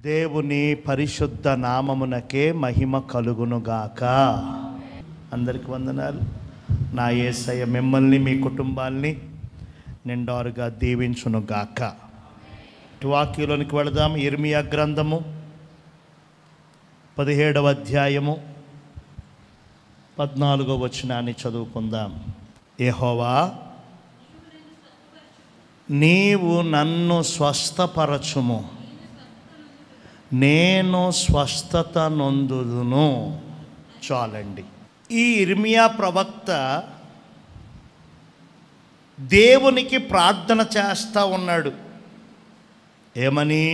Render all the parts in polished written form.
దేవుని పరిశుద్ధ నామమునకే మహిమ కలుగునుగాక. అందరికి వందనాలు. నా యేసయ్య మిమ్మల్ని మీ కుటుంబాల్ని నిండారుగా దీవించునుగాక. వాక్యంలోనికి వెళదాం. ఇర్మియా గ్రంథము 17వ అధ్యాయము 14వ వచనాన్ని చదువుకుందాం. యెహోవా, నీవు నన్ను స్వస్థపరచుము, నేను స్వస్థత నొందుదును. చాలండి. ఈ ఇర్మియా ప్రవక్త దేవునికి ప్రార్థన చేస్తూ ఉన్నాడు. ఏమని?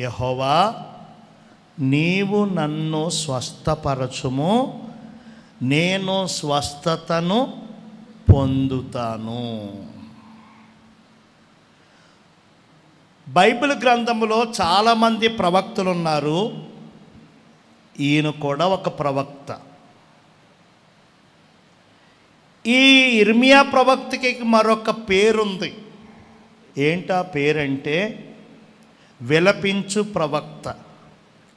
యెహోవా, నీవు నన్ను స్వస్థపరచుము, నేను స్వస్థతను పొందుతాను. బైబిల్ గ్రంథంలో చాలామంది ప్రవక్తలు ఉన్నారు. ఈయన కూడా ఒక ప్రవక్త. ఈ ఇర్మియా ప్రవక్తకి మరొక పేరుంది. ఏంటా పేరంటే విలపించు ప్రవక్త,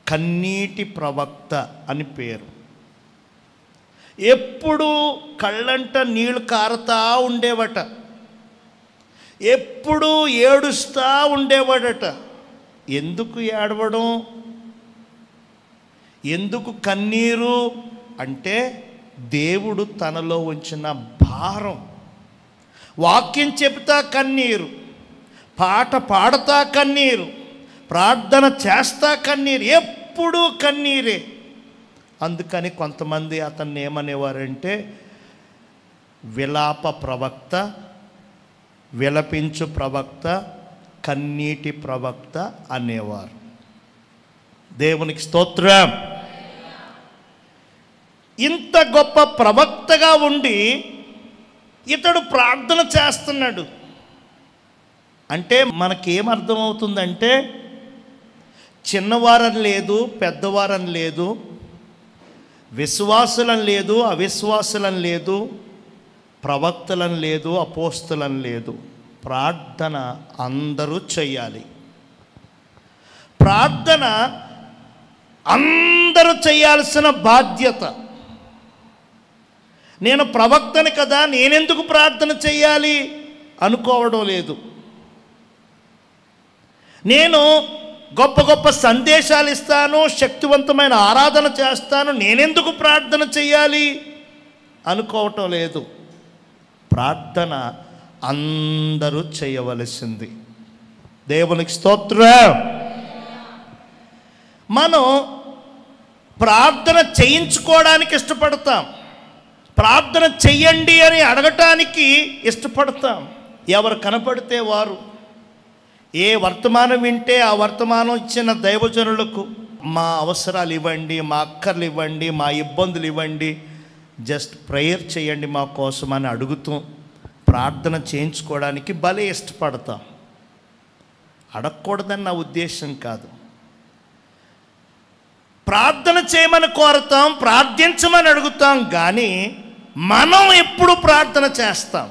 కన్నీటి ప్రవక్త అని పేరు. ఎప్పుడు కళ్ళంట నీళ్లు కారుతా ఉండేవట, ఎప్పుడు ఏడుస్తూ ఉండేవాడట. ఎందుకు ఏడవడం, ఎందుకు కన్నీరు అంటే దేవుడు తనలో ఉంచిన భారం. వాక్యం చెబుతా కన్నీరు, పాట పాడతా కన్నీరు, ప్రార్థన చేస్తా కన్నీరు, ఎప్పుడూ కన్నీరే. అందుకని కొంతమంది అతన్ని ఏమనేవారంటే విలాప ప్రవక్త, విలపించు ప్రవక్త, కన్నీటి ప్రవక్త అనేవారు. దేవునికి స్తోత్రం. ఇంత గొప్ప ప్రవక్తగా ఉండి ఇతడు ప్రార్థన చేస్తున్నాడు అంటే మనకేమర్థమవుతుందంటే చిన్నవారని లేదు, పెద్దవారని లేదు, విశ్వాసులని లేదు, అవిశ్వాసులని లేదు, ప్రవక్తలను లేదు, అపోస్తులను లేదు. ప్రార్థన అందరూ చెయ్యాలి. ప్రార్థన అందరూ చేయాల్సిన బాధ్యత. నేను ప్రవక్తని కదా, నేనెందుకు ప్రార్థన చెయ్యాలి అనుకోవడం లేదు. నేను గొప్ప గొప్ప సందేశాలు ఇస్తాను, శక్తివంతమైన ఆరాధన చేస్తాను, నేనెందుకు ప్రార్థన చెయ్యాలి అనుకోవటం లేదు. ప్రార్థన అందరూ చేయవలసింది. దేవునికి స్తోత్రం. మనం ప్రార్థన చేయించుకోవడానికి ఇష్టపడతాం, ప్రార్థన చెయ్యండి అని అడగటానికి ఇష్టపడతాం. ఎవరు కనపడితే వారు, ఏ వర్తమానం వింటే ఆ వర్తమానం ఇచ్చిన దైవజనులకు మా అవసరాలు ఇవ్వండి, మా అక్కర్లు ఇవ్వండి, మా ఇబ్బందులు ఇవ్వండి, జస్ట్ ప్రేయర్ చేయండి మా కోసం అని అడుగుతూ ప్రార్థన చేయించుకోవడానికి భలే ఇష్టపడతాం. అడగకూడదని నా ఉద్దేశం కాదు. ప్రార్థన చేయమని కోరుతాం, ప్రార్థించమని అడుగుతాం. కానీ మనం ఎప్పుడు ప్రార్థన చేస్తాం?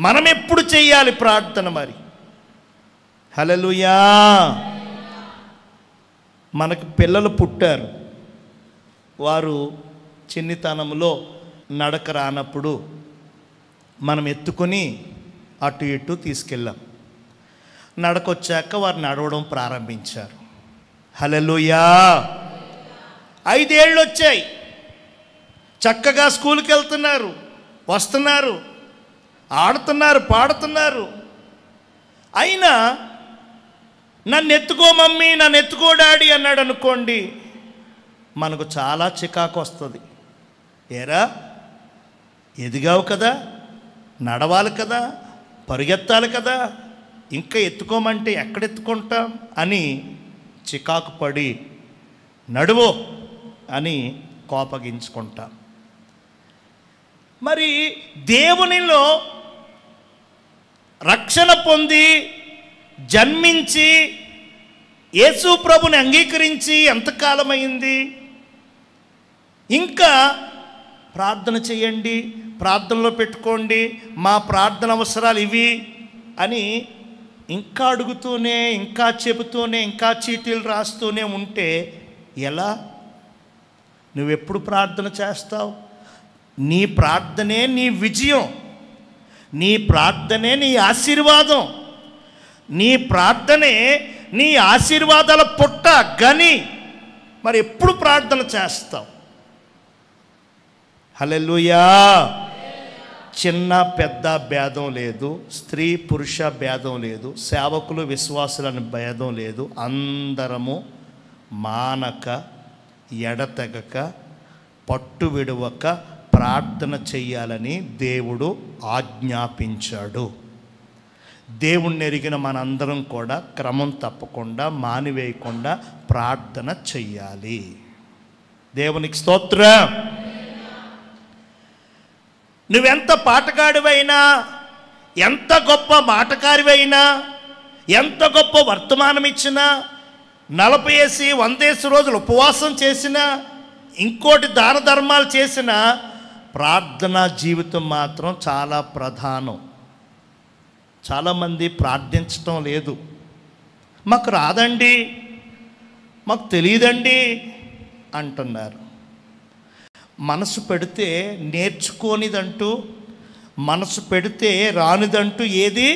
మనం ఎప్పుడు చేయాలి ప్రార్థన? మరి హల్లెలూయా. మనకు పిల్లలు పుట్టారు, వారు చిన్నితనంలో నడక రానప్పుడు మనం ఎత్తుకొని అటు ఇటు తీసుకెళ్ళాం. నడకొచ్చాక వారు నడవడం ప్రారంభించారు. హల్లెలూయా. 5 ఏళ్ళు వచ్చాయి, చక్కగా స్కూల్కి వెళ్తున్నారు, వస్తున్నారు, ఆడుతున్నారు, పాడుతున్నారు. అయినా నన్ను ఎత్తుకో మమ్మీ, నన్ను ఎత్తుకో డాడీ అన్నాడు అనుకోండి, మనకు చాలా చికాకు వస్తుంది. ఏరా, ఎదిగావు కదా, నడవాలి కదా, పరిగెత్తాలి కదా, ఇంకా ఎత్తుకోమంటే ఎక్కడెత్తుకుంటాం అని చికాకు పడి నడువో అని కోపగించుకుంటాం. మరి దేవునిలో రక్షణ పొంది జన్మించి యేసు ప్రభుని అంగీకరించి ఎంతకాలమైంది? ఇంకా ప్రార్థన చేయండి, ప్రార్థనలో పెట్టుకోండి, మా ప్రార్థన అవసరాలు ఇవి అని ఇంకా అడుగుతూనే, ఇంకా చెబుతూనే, ఇంకా చీటీలు రాస్తూనే ఉంటే ఎలా? నువ్వెప్పుడు ప్రార్థన చేస్తావు? నీ ప్రార్థనే నీ విజయం, నీ ప్రార్థనే నీ ఆశీర్వాదం, నీ ప్రార్థనే నీ ఆశీర్వాదాల పుట్ట గని. మరి ఎప్పుడు ప్రార్థన చేస్తావు? హల్లెలూయా. చిన్న పెద్ద భేదం లేదు, స్త్రీ పురుష భేదం లేదు, సేవకులు విశ్వాసులని భేదం లేదు. అందరము మానక, ఎడతెగక, పట్టు విడవక ప్రార్థన చెయ్యాలని దేవుడు ఆజ్ఞాపించాడు. దేవుణ్ణి ఎరిగిన మనందరం కూడా క్రమం తప్పకుండా, మానివేయకుండా ప్రార్థన చెయ్యాలి. దేవునికి స్తోత్రం. నువ్వెంత పాటగాడివైనా, ఎంత గొప్ప మాటకారివైనా, ఎంత గొప్ప వర్తమానం ఇచ్చినా, 40 రోజులు ఉపవాసం చేసినా, ఇంకోటి దాన ధర్మాలు చేసినా, ప్రార్థనా జీవితం మాత్రం చాలా ప్రధానం. చాలామంది ప్రార్థించటం లేదు. మాకు రాదండి, మాకు తెలియదండి అంటున్నారు. మనసు పెడితే నేర్చుకోనిదంటూ, మనసు పెడితే రానిదంటూ ఏది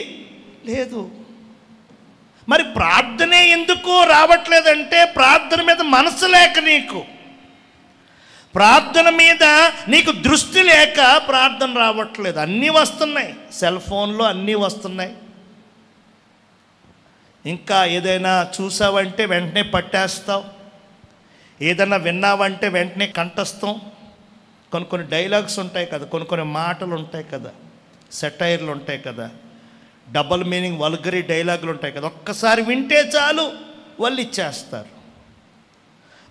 లేదు. మరి ప్రార్థనే ఎందుకు రావట్లేదంటే, ప్రార్థన మీద మనసు లేక, నీకు ప్రార్థన మీద నీకు దృష్టి లేక ప్రార్థన రావట్లేదు. అన్నీ వస్తున్నాయి, సెల్ ఫోన్లో అన్నీ వస్తున్నాయి. ఇంకా ఏదైనా చూసావంటే వెంటనే పట్టేస్తావు, ఏదైనా విన్నావంటే వెంటనే కంఠస్థం. కొన్ని డైలాగ్స్ ఉంటాయి కదా, కొన్ని మాటలు ఉంటాయి కదా, సెటైర్లు ఉంటాయి కదా, డబుల్ మీనింగ్ వల్గరీ డైలాగులు ఉంటాయి కదా, ఒక్కసారి వింటే చాలు వాళ్ళు ఇచ్చేస్తారు.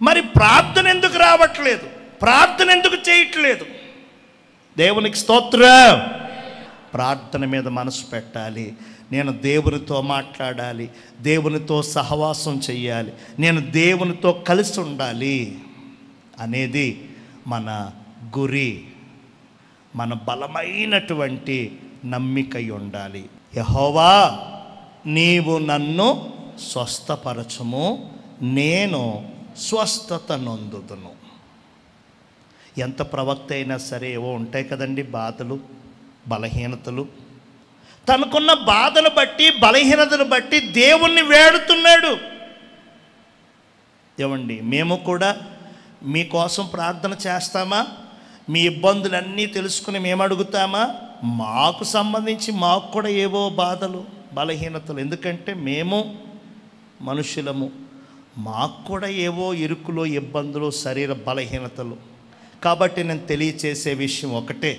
మరి ప్రార్థన ఎందుకు రావట్లేదు? ప్రార్థన ఎందుకు చేయట్లేదు? దేవునికి స్తోత్రం. ప్రార్థన మీద మనసు పెట్టాలి. నేను దేవునితో మాట్లాడాలి, దేవునితో సహవాసం చెయ్యాలి, నేను దేవునితో కలిసి ఉండాలి అనేది మన గురి, మన బలమైనటువంటి నమ్మికై ఉండాలి. యెహోవా, నీవు నన్ను స్వస్థపరచుము, నేను స్వస్థత నొందుదును. ఎంత ప్రవక్త అయినా సరే ఏవో ఉంటాయి కదండి, బాధలు, బలహీనతలు. తనకున్న బాధను బట్టి, బలహీనతను బట్టి దేవుణ్ణి వేడుతున్నాడు. ఏమండి, మేము కూడా మీకోసం ప్రార్థన చేస్తామా? మీ ఇబ్బందులన్నీ తెలుసుకుని మేము అడుగుతామా? మాకు సంబంధించి మాకు కూడా ఏవో బాధలు, బలహీనతలు. ఎందుకంటే మేము మనుషులము, మాకు కూడా ఏవో ఇరుకులు, ఇబ్బందులు, శరీర బలహీనతలు. కాబట్టి నేను తెలియచేసే విషయం ఒకటే,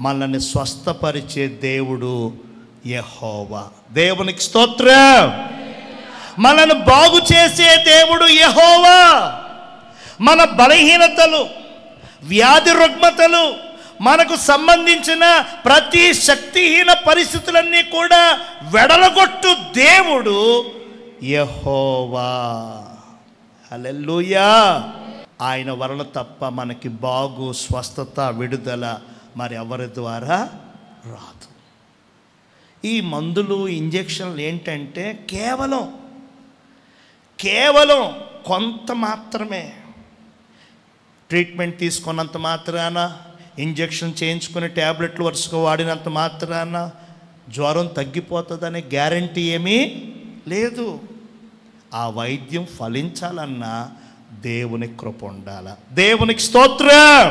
మనల్ని స్వస్థపరిచే దేవుడు యెహోవా. దేవునికి స్తోత్రం. మనల్ని బాగు చేసే దేవుడు యెహోవా. మన బలహీనతలు, వ్యాధి రుగ్మతలు, మనకు సంబంధించిన ప్రతి శక్తిహీన పరిస్థితులన్నీ కూడా వెడలగొట్టు దేవుడు యెహోవా. హల్లెలూయా. ఆయన వలన తప్ప మనకి బాగు, స్వస్థత, విడుదల మరి ఎవరి ద్వారా రాదు. ఈ మందులు, ఇంజెక్షన్లు ఏంటంటే కేవలం కొంత మాత్రమే. ట్రీట్మెంట్ తీసుకున్నంత మాత్రాన, ఇంజెక్షన్ చేయించుకుని ట్యాబ్లెట్లు వరుసగా వాడినంత మాత్రాన జ్వరం తగ్గిపోతుందనే గ్యారంటీ ఏమీ లేదు. ఆ వైద్యం ఫలించాలన్నా దేవుని కృప ఉండాలి. దేవునికి స్తోత్రం.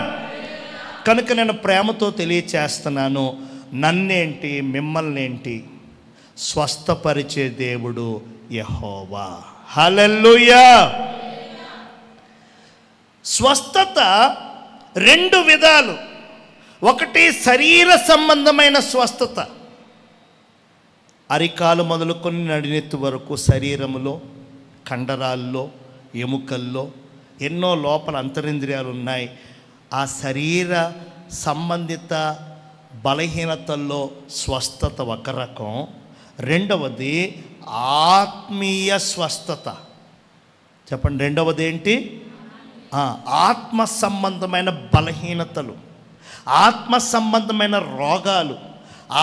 కనుక నేను ప్రేమతో తెలియచేస్తున్నాను, నన్నేంటి మిమ్మల్ని ఏంటి స్వస్థపరిచే దేవుడు యెహోవా. హల్లెలూయా. స్వస్థత 2 విధాలు. ఒకటి శరీర సంబంధమైన స్వస్థత, అరికాలు మొదలుకొని నడినెత్తి వరకు శరీరములో, కండరాల్లో, ఎముకల్లో ఎన్నో లోపల అంతరింద్రియాలు ఉన్నాయి. ఆ శరీర సంబంధిత బలహీనతల్లో స్వస్థత ఒక రకం. రెండవది ఆత్మీయ స్వస్థత. చెప్పండి, రెండవది ఏంటి? ఆత్మ సంబంధమైన బలహీనతలు, ఆత్మ సంబంధమైన రోగాలు,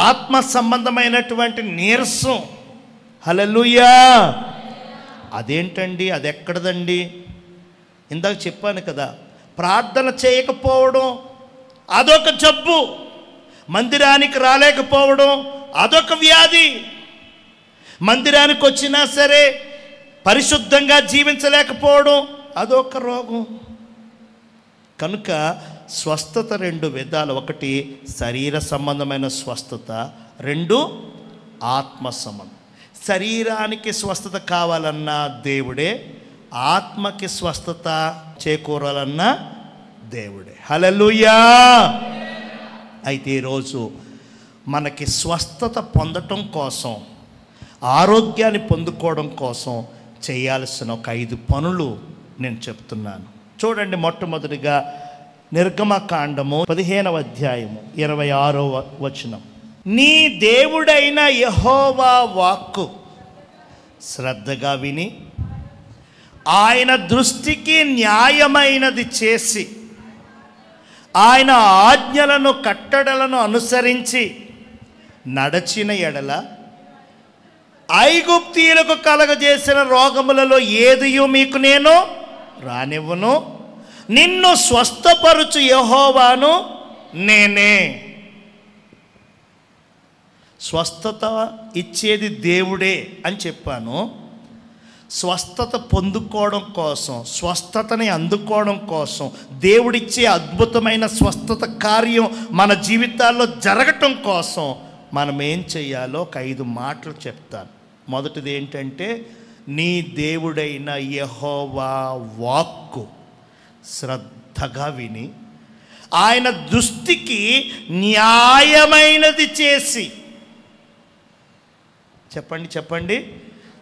ఆత్మ సంబంధమైనటువంటి నీరసం, హల్లెలూయా. అదేంటండి, అది ఎక్కడదండి? ఇందాక చెప్పాను కదా, ప్రార్థన చేయకపోవడం అదొక జబ్బు, మందిరానికి రాలేకపోవడం అదొక వ్యాధి, మందిరానికి వచ్చినా సరే పరిశుద్ధంగా జీవించలేకపోవడం అదొక రోగం. కనుక స్వస్థత రెండు విధాలు. ఒకటి శరీర సంబంధమైన స్వస్థత, రెండు ఆత్మ సంబంధం. శరీరానికి స్వస్థత కావాలన్నా దేవుడే, ఆత్మకి స్వస్థత చేకూరాలన్నా దేవుడే. హల్లెలూయా. అయితే ఈరోజు మనకి స్వస్థత పొందటం కోసం, ఆరోగ్యాన్ని పొందుకోవడం కోసం చేయాల్సిన ఒక 5 పనులు నేను చెప్తున్నాను. చూడండి, మొట్టమొదటిగా నిర్గమకాండము 15వ అధ్యాయము 26వ వచనం. నీ దేవుడైన యెహోవా వాక్కు శ్రద్ధగా విని ఆయన దృష్టికి న్యాయమైనది చేసి ఆయన ఆజ్ఞలను కట్టడలను అనుసరించి నడచిన ఎడల ఐగుప్తీయులకు కలగజేసిన రోగములలో ఏదియు మీకు నేను రానివ్వను, నిన్ను స్వస్థపరుచు యెహోవాను నేనే. స్వస్థత ఇచ్చేది దేవుడే అని చెప్పాను. స్వస్థత పొందుకోవడం కోసం, స్వస్థతని అందుకోవడం కోసం, దేవుడిచ్చే అద్భుతమైన స్వస్థత కార్యం మన జీవితాల్లో జరగటం కోసం మనం ఏం చేయాలో ఒక 5 మాటలు చెప్తాను. మొదటిది ఏంటంటే, నీ దేవుడైన యెహోవా వాక్కు శ్రద్ధగా విని ఆయన దృష్టికి న్యాయమైనది చేసి. చెప్పండి చెప్పండి.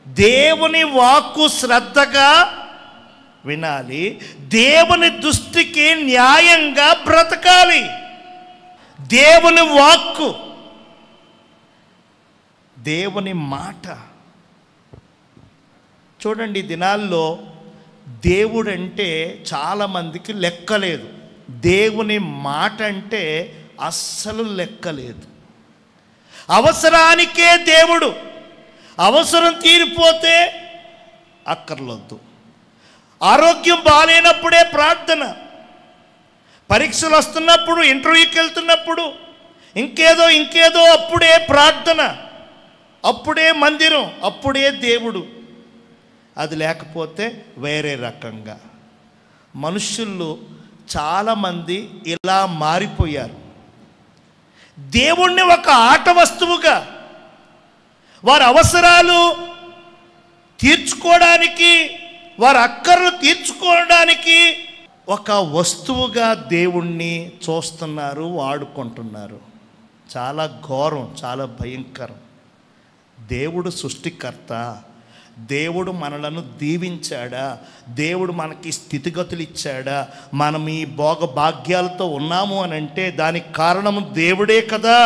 దేవుని వాక్కు శ్రద్ధగా వినాలి, దేవుని దృష్టికి న్యాయంగా బ్రతకాలి. దేవుని వాక్కు, దేవుని మాట. చూడండి, దినాల్లో దేవుడంటే చాలామందికి లెక్కలేదు, దేవుని మాట అంటే అస్సలు లెక్కలేదు. అవసరానికే దేవుడు, అవసరం తీరిపోతే అక్కర్లొద్దు. ఆరోగ్యం బాగాలేనప్పుడే ప్రార్థన, పరీక్షలు వస్తున్నప్పుడు, ఇంటర్వ్యూకి వెళ్తున్నప్పుడు, ఇంకేదో అప్పుడే ప్రార్థన, అప్పుడే మందిరం, అప్పుడే దేవుడు. అది లేకపోతే వేరే రకంగా. మనుషులు చాలామంది ఇలా మారిపోయారు. దేవుణ్ణి ఒక ఆట వస్తువుగా, వారి అవసరాలు తీర్చుకోవడానికి, వారి అక్కర్లు తీర్చుకోవడానికి ఒక వస్తువుగా దేవుణ్ణి చూస్తున్నారు, వాడుకుంటున్నారు. చాలా ఘోరం, చాలా భయంకరం. దేవుడు సృష్టికర్త, దేవుడు మనలను దీవించాడా, దేవుడు మనకి స్థితిగతులు ఇచ్చాడా, మనం ఈ భోగ భాగ్యాలతో ఉన్నాము అని అంటే దానికి కారణము దేవుడే కదా.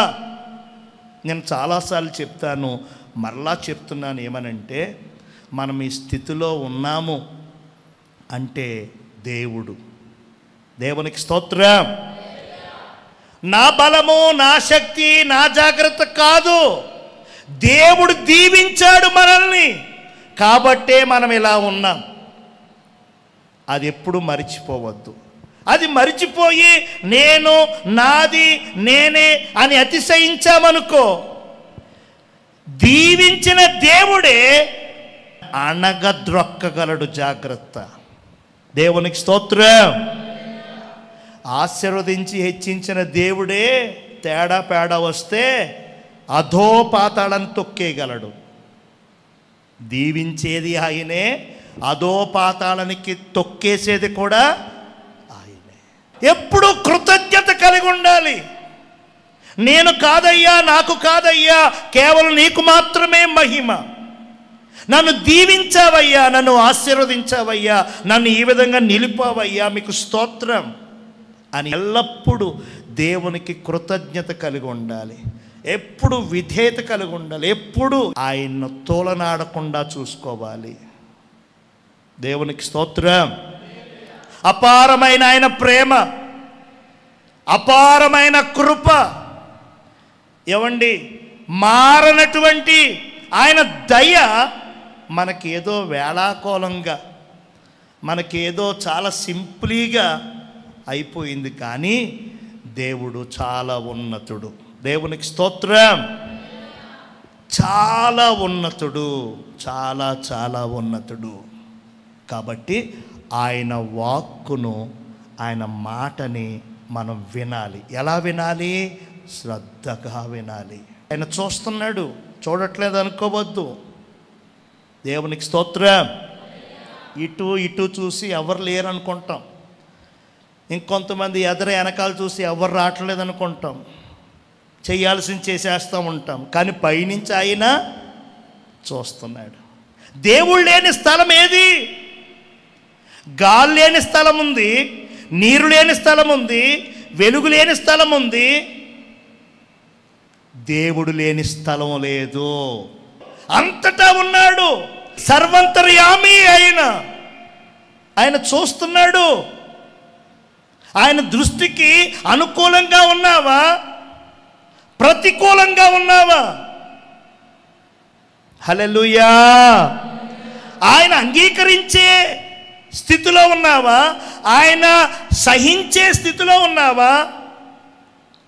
నేను చాలాసార్లు చెప్తాను, మరలా చెప్తున్నాను, ఏమనంటే మనం ఈ స్థితిలో ఉన్నాము అంటే దేవుడు. దేవునికి స్తోత్రం. నా బలము, నా శక్తి, నా జాగ్రత్త కాదు, దేవుడు దీవించాడు మనల్ని, కాబట్టే మనం ఇలా ఉన్నాం. అది ఎప్పుడు మరిచిపోవద్దు. అది మరిచిపోయి నేను, నాది, నేనే అని అతిశయించామనుకో, దీవించిన దేవుడే అణగద్రొక్కగలడు. జాగ్రత్త. దేవునికి స్తోత్రం. ఆశీర్వదించి హెచ్చించిన దేవుడే తేడా వస్తే అధోపాతాళం తొక్కేయగలడు. దీవించేది ఆయనే, అధోపాతాళానికి తొక్కేసేది కూడా ఆయనే. ఎప్పుడు కృతజ్ఞత కలిగి ఉండాలి. నేను కాదయ్యా, నాకు కాదయ్యా, కేవలం నీకు మాత్రమే మహిమ. నన్ను దీవించావయ్యా, నన్ను ఆశీర్వదించావయ్యా, నన్ను ఈ విధంగా నిలిపావయ్యా, మీకు స్తోత్రం అని ఎల్లప్పుడూ దేవునికి కృతజ్ఞత కలిగి ఉండాలి. ఎప్పుడు విధేయత కలిగి ఉండాలి. ఎప్పుడు ఆయన్ను తోలనాడకుండా చూసుకోవాలి. దేవునికి స్తోత్రం. అపారమైన ఆయన ప్రేమ, అపారమైన కృప, ఏమండి, మారనటువంటి ఆయన దయ మనకేదో వేళాకోళంగా, మనకేదో చాలా సింపుల్గా అయిపోయింది. కానీ దేవుడు చాలా ఉన్నతుడు. దేవునికి స్తోత్రం. చాలా ఉన్నతుడు, చాలా చాలా ఉన్నతుడు. కాబట్టి ఆయన వాక్కును, ఆయన మాటని మనం వినాలి. ఎలా వినాలి? శ్రద్ధగా వినాలి. ఆయన చూస్తున్నాడు, చూడట్లేదు అనుకోవద్దు. దేవునికి స్తోత్రం. ఇటు ఇటు చూసి ఎవరు లేరు అనుకుంటాం. ఇంకొంతమంది ఎదర వెనకాల చూసి ఎవరు రావట్లేదు అనుకుంటాం. చేయాల్సింది చేసేస్తూ ఉంటాం. కానీ పైనుంచి ఆయన చూస్తున్నాడు. దేవుడు లేని స్థలం ఏది? గాలి లేని స్థలం ఉంది, నీరు లేని స్థలం ఉంది, వెలుగు లేని స్థలం ఉంది. దేవుడు లేని స్థలం లేదు. అంతటా ఉన్నాడు. సర్వంతర్యామి ఆయన చూస్తున్నాడు. ఆయన దృష్టికి అనుకూలంగా ఉన్నావా, ప్రతికూలంగా ఉన్నావా? హల్లెలూయా. ఆయన అంగీకరించే స్థితిలో ఉన్నావా, ఆయన సహించే స్థితిలో ఉన్నావా?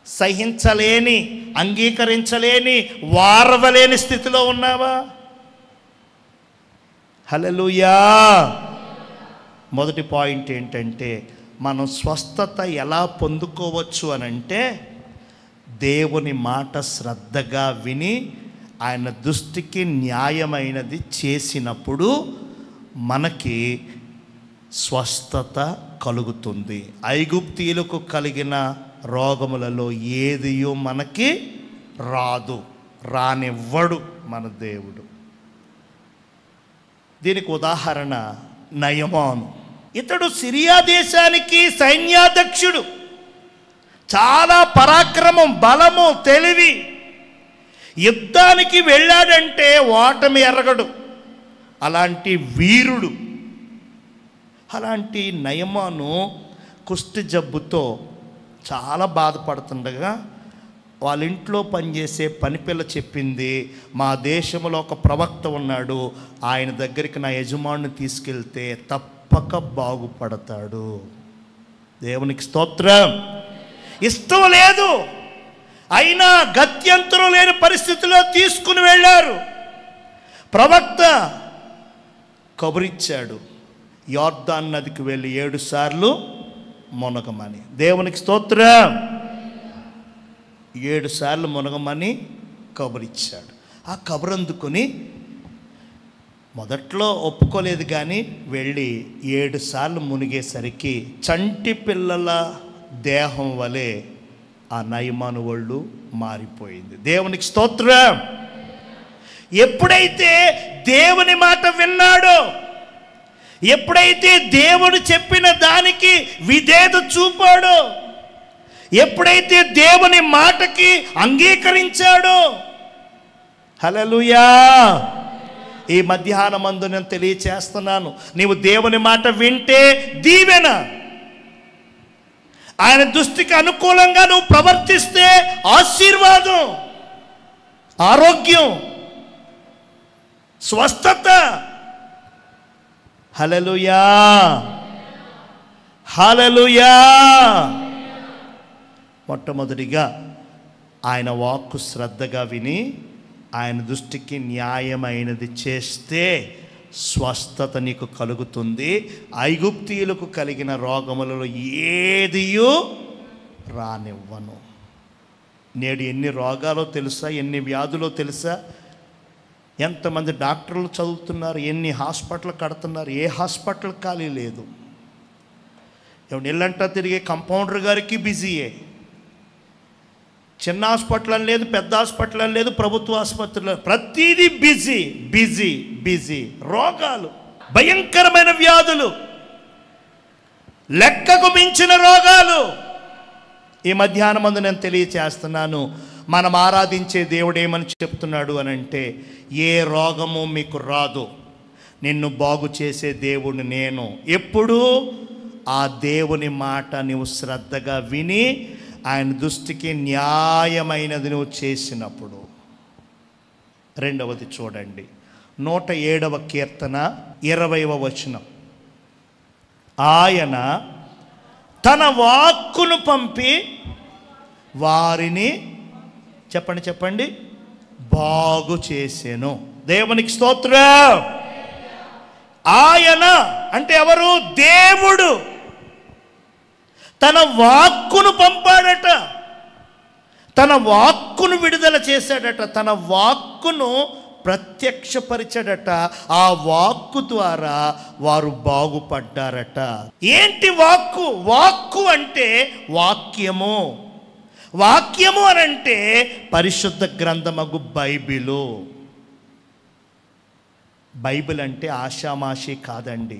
సహించలేని, అంగీకరించలేని, వారవలేని స్థితిలో ఉన్నావా? హల్లెలూయా. మొదటి పాయింట్ ఏంటంటే, మనం స్వస్థత ఎలా పొందుకోవచ్చు అనంటే, దేవుని మాట శ్రద్ధగా విని ఆయన దృష్టికి న్యాయమైనది చేసినప్పుడు మనకి స్వస్థత కలుగుతుంది. ఐగుప్తీయులకు కలిగిన రోగములలో ఏదియో మనకి రాదు, రానివ్వడు మన దేవుడు. దీనికి ఉదాహరణ నయమాను. ఇతడు సిరియా దేశానికి సైన్యాధ్యక్షుడు. చాలా పరాక్రమం, బలము, తెలివి. యుద్ధానికి వెళ్ళాడంటే ఓటమి ఎరగడు. అలాంటి వీరుడు. అలాంటి నయమాను కుష్టి జబ్బుతో చాలా బాధపడుతుండగా వాళ్ళ ఇంట్లో పనిచేసే పనిపిల్ల చెప్పింది, మా దేశంలో ఒక ప్రవక్త ఉన్నాడు, ఆయన దగ్గరికి నా యజమానుని తీసుకెళ్తే తప్పక బాగుపడతాడు. దేవునికి స్తోత్రం. ఇష్టం లేదు, అయినా గత్యంతరం లేని పరిస్థితిలో తీసుకుని వెళ్ళారు. ప్రవక్త కబురిచ్చాడు, యోర్దాను నదికి వెళ్ళి 7 సార్లు మునగమని. దేవునికి స్తోత్రం. 7 సార్లు మునగమని కబురిచ్చాడు. ఆ కబురు అందుకొని మొదట్లో ఒప్పుకోలేదు, కానీ వెళ్ళి 7 సార్లు మునిగేసరికి చంటి పిల్లల దేహం వలె ఆ నయమాను ఒళ్ళు మారిపోయింది. దేవునికి స్తోత్రం. ఎప్పుడైతే దేవుని మాట విన్నాడో, ఎప్పుడైతే దేవుడు చెప్పిన దానికి విధేయత చూపాడో, ఎప్పుడైతే దేవుని మాటకి అంగీకరించాడో, హల్లెలూయా. ఈ మధ్యాహ్నమందు నేను తెలియచేస్తున్నాను, నీవు దేవుని మాట వింటే దీవెన. ఆయన దృష్టికి అనుకూలంగా నువ్వు ప్రవర్తిస్తే ఆశీర్వాదం, ఆరోగ్యం, స్వస్థత. హల్లెలూయా, హల్లెలూయా. మొట్టమొదటిగా ఆయన వాక్కు శ్రద్ధగా విని ఆయన దృష్టికి న్యాయమైనది చేస్తే స్వస్థత నీకు కలుగుతుంది. ఐగుప్తీయులకు కలిగిన రోగములలో ఏదియూ రానివ్వను. నేడు ఎన్ని రోగాలో తెలుసా, ఎన్ని వ్యాధులో తెలుసా? ఎంతమంది డాక్టర్లు చదువుతున్నారు, ఎన్ని హాస్పిటల్ కడుతున్నారు, ఏ హాస్పిటల్ ఖాళీ లేదు. ఇళ్ళంటా తిరిగే కంపౌండర్ గారికి బిజీయే. చిన్న హాస్పిటల్ అని లేదు, పెద్ద హాస్పిటల్ అని లేదు, ప్రభుత్వ ఆసుపత్రులు, ప్రతిదీ బిజీ బిజీ బిజీ. రోగాలు, భయంకరమైన వ్యాధులు, లెక్కకు మించిన రోగాలు. ఈ మధ్యాహ్నమందు నేను తెలియచేస్తున్నాను, మనం ఆరాధించే దేవుడు ఏమని చెప్తున్నాడు అని అంటే, ఏ రోగము మీకు రాదు, నిన్ను బాగు చేసే దేవుడు నేను. ఎప్పుడు ఆ దేవుని మాట నువ్వు శ్రద్ధగా విని ఆయన దృష్టికి న్యాయమైనది నువ్వు చేసినప్పుడు. రెండవది చూడండి, 107వ కీర్తన 20వ వచనం. ఆయన తన వాక్కును పంపి వారిని చెప్పండి బాగు చేసెను. దేవునికి స్తోత్రం. ఆయన అంటే ఎవరు? దేవుడు తన వాక్కును పంపాడట, తన వాక్కును విడుదల చేశాడట, తన వాక్కును ప్రత్యక్షపరిచాడట. ఆ వాక్కు ద్వారా వారు బాగుపడ్డారట. ఏంటి వాక్కు? వాక్కు అంటే వాక్యము. వాక్యము అనంటే పరిశుద్ధ గ్రంథమగు బైబిలు. బైబిల్ అంటే ఆషామాషి కాదండి.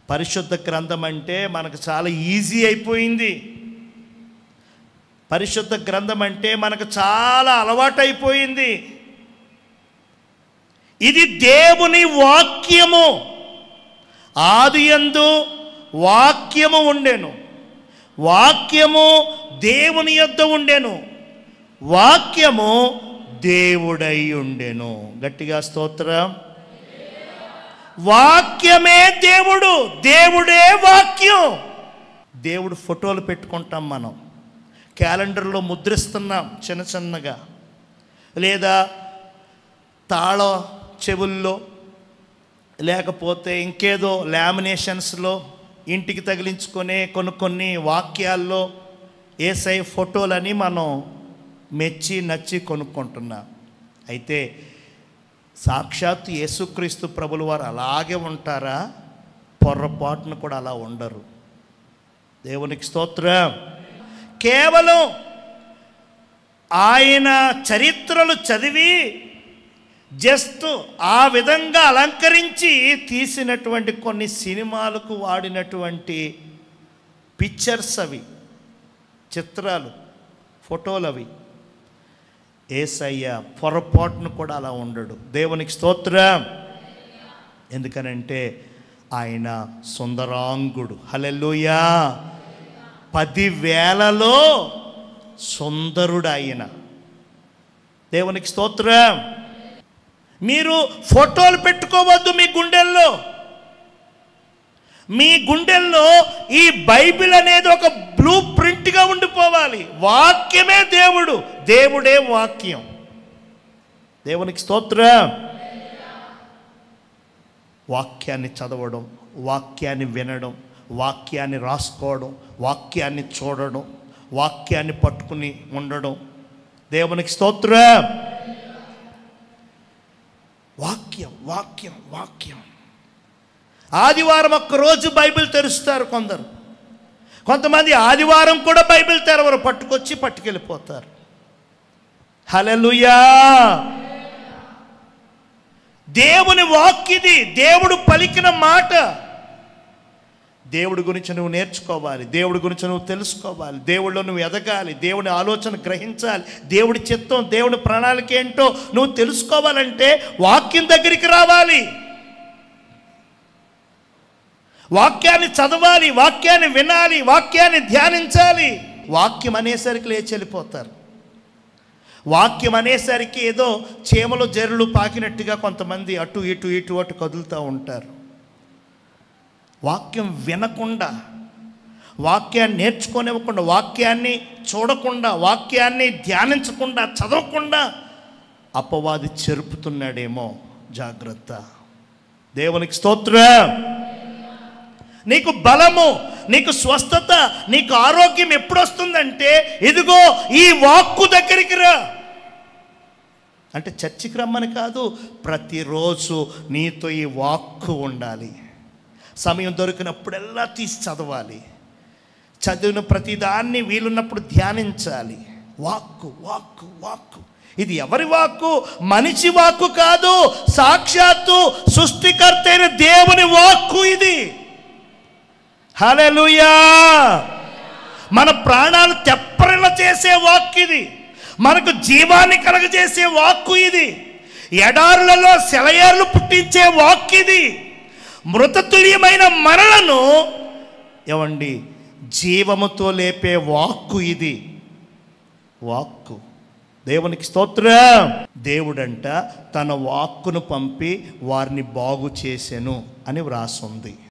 పరిశుద్ధ గ్రంథం అంటే మనకు చాలా ఈజీ అయిపోయింది. పరిశుద్ధ గ్రంథం అంటే మనకు చాలా అలవాటైపోయింది. ఇది దేవుని వాక్యము. ఆదియందు వాక్యము ఉండెను, వాక్యము దేవుని యొద్ద ఉండెను, వాక్యము దేవుడై ఉండెను. గట్టిగా స్తోత్రం. వాక్యమే దేవుడు, దేవుడే వాక్యం. దేవుడు ఫోటోలు పెట్టుకుంటాం, మనం క్యాలెండర్లో ముద్రిస్తున్నాం చిన్న చిన్నగా, లేదా తాళ చెవుల్లో, లేకపోతే ఇంకేదో లామినేషన్స్లో ఇంటికి తగిలించుకునే కొన్ని వాక్యాల్లో యేసయ్య ఫోటోలని మనం మెచ్చి నచ్చి కొనుక్కుంటున్నాం. అయితే సాక్షాత్తు యేసుక్రీస్తు ప్రభులు వారు అలాగే ఉంటారా? పొర్రపాటును కూడా అలా ఉండరు. దేవునికి స్తోత్రం. కేవలం ఆయన చరిత్రలు చదివి జస్ట్ ఆ విధంగా అలంకరించి తీసినటువంటి కొన్ని సినిమాలకు వాడినటువంటి పిక్చర్స్ అవి, చిత్రాలు, ఫోటోలు అవి. యేసయ్య పొరపాటును కూడా అలా ఉండడు. దేవునికి స్తోత్రం. ఎందుకనంటే ఆయన సుందరాంగుడు. హల్లెలూయా. 10,000లో సుందరుడు ఆయన. దేవునికి స్తోత్రం. మీరు ఫోటోలు పెట్టుకోవద్దు మీ గుండెల్లో. మీ గుండెల్లో ఈ బైబిల్ అనేది ఒక బ్లూ ప్రింట్గా ఉండిపోవాలి. వాక్యమే దేవుడు, దేవుడే వాక్యం. దేవునికి స్తోత్రం. వాక్యాన్ని చదవడం, వాక్యాన్ని వినడం, వాక్యాన్ని రాసుకోవడం, వాక్యాన్ని చూడడం, వాక్యాన్ని పట్టుకుని ఉండడం. దేవునికి స్తోత్రం. వాక్యం వాక్యం వాక్యం. ఆదివారం ఒక్కరోజు బైబిల్ తెరుస్తారు కొందరు, కొంతమంది ఆదివారం కూడా బైబిల్ తెరవరు, పట్టుకొచ్చి పట్టుకెళ్ళిపోతారు. హల్లెలూయా. దేవుని వాక్యది, దేవుడు పలికిన మాట. దేవుడి గురించి నువ్వు నేర్చుకోవాలి, దేవుడి గురించి నువ్వు తెలుసుకోవాలి, దేవుడిలో నువ్వు ఎదగాలి, దేవుని ఆలోచన గ్రహించాలి, దేవుడి చిత్తం, దేవుడి ప్రణాళిక ఏంటో నువ్వు తెలుసుకోవాలంటే వాక్యం దగ్గరికి రావాలి, వాక్యాన్ని చదవాలి, వాక్యాన్ని వినాలి, వాక్యాన్ని ధ్యానించాలి. వాక్యం అనేసరికి లేచి వెళ్ళిపోతారు. వాక్యం అనేసరికి ఏదో చీమలు జరులు పాకినట్టుగా కొంతమంది అటు ఇటు ఇటు అటు కదులుతూ ఉంటారు. వాక్యం వినకుండా, వాక్యాన్ని నేర్చుకోనివ్వకుండా, వాక్యాన్ని చూడకుండా, వాక్యాన్ని ధ్యానించకుండా, చదవకుండా అపవాది చెరుపుతున్నాడేమో. జాగ్రత్త. దేవునికి స్తోత్రం. నీకు బలము, నీకు స్వస్థత, నీకు ఆరోగ్యం ఎప్పుడు వస్తుందంటే ఇదిగో ఈ వాక్కు దగ్గరికి రా. అంటే చర్చికి రమ్మని కాదు, ప్రతిరోజు నీతో ఈ వాక్కు ఉండాలి. సమయం దొరికినప్పుడల్లా తీసి చదవాలి, చదివిన ప్రతిదాన్ని వీలున్నప్పుడు ధ్యానించాలి. వాక్కు వాక్కు వాక్కు. ఇది ఎవరి వాక్కు? మనిషి వాక్కు కాదు, సాక్షాత్తు సృష్టికర్త అయిన దేవుని వాక్కు ఇది. హల్లెలూయా. మన ప్రాణాలు తెప్పరిల చేసే వాక్కు ఇది, మనకు జీవాన్ని కలగజేసే వాక్కు ఇది, ఎడారులలో సెలయేర్లు పుట్టించే వాక్కు ఇది, మృతతుల్యమైన మనలను ఏమండి జీవముతో లేపే వాక్కు ఇది. వాక్కు. దేవునికి స్తోత్రం. దేవుడంట తన వాక్కును పంపి వారిని బాగు చేసెను అని వ్రాసుంది.